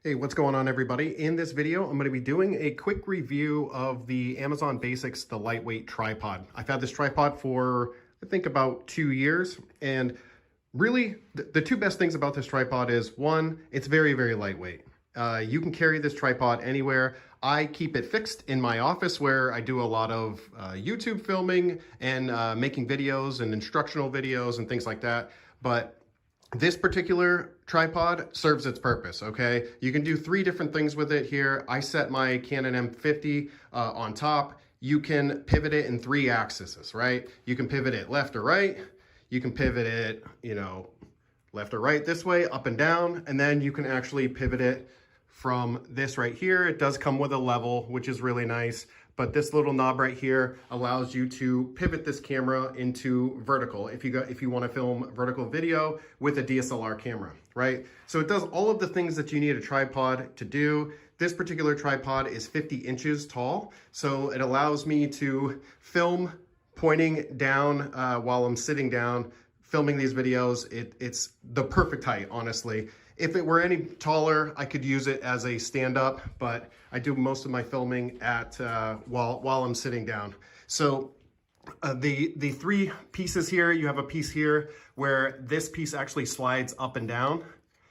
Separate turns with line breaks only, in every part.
Hey, what's going on everybody? In this video, I'm going to be doing a quick review of the Amazon Basics, the lightweight tripod. I've had this tripod for, I think, about 2 years. And really, the two best things about this tripod is, one, it's very, very lightweight. You can carry this tripod anywhere. I keep it fixed in my office where I do a lot of YouTube filming and making videos and instructional videos and things like that. But this particular tripod serves its purpose, okay? You can do 3 different things with it here. I set my Canon M50 on top. You can pivot it in 3 axes, right? You can pivot it left or right. You can pivot it, left or right this way, up and down, and then you can actually pivot it from this right here. It does come with a level, which is really nice. But this little knob right here allows you to pivot this camera into vertical if you want to film vertical video with a DSLR camera, right? So it does all of the things that you need a tripod to do. This particular tripod is 50 inches tall, so it allows me to film pointing down while I'm sitting down, filming these videos. It's the perfect height, honestly. If it were any taller, I could use it as a stand-up, but I do most of my filming at while I'm sitting down. So the 3 pieces here, you have a piece here where this piece actually slides up and down,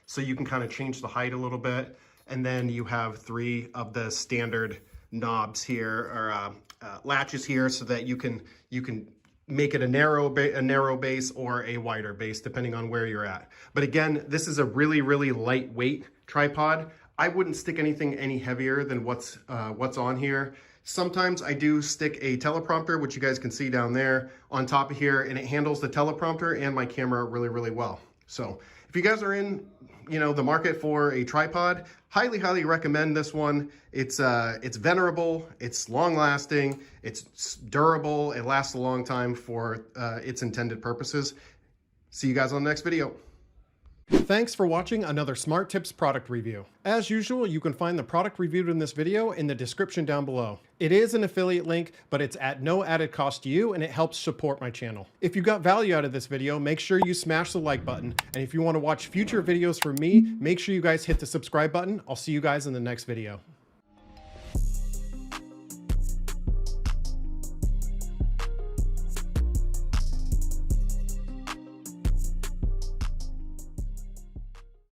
so you can kind of change the height a little bit. And then you have 3 of the standard knobs here, or latches here, so that you can make it a narrow base or a wider base, depending on where you're at. But again, this is a really, really lightweight tripod. I wouldn't stick anything any heavier than what's on here. Sometimes I do stick a teleprompter, which you guys can see down there, on top of here, and it handles the teleprompter and my camera really, really well. So if you guys are in the market for a tripod, highly recommend this one. It's venerable, it's long lasting, it's durable, it lasts a long time for its intended purposes. See you guys on the next video. Thanks for watching another Smart Tips product review. As usual, you can find the product reviewed in this video in the description down below. It is an affiliate link, but it's at no added cost to you, and it helps support my channel. If you got value out of this video, make sure you smash the like button. And if you want to watch future videos from me, make sure you guys hit the subscribe button. I'll see you guys in the next video.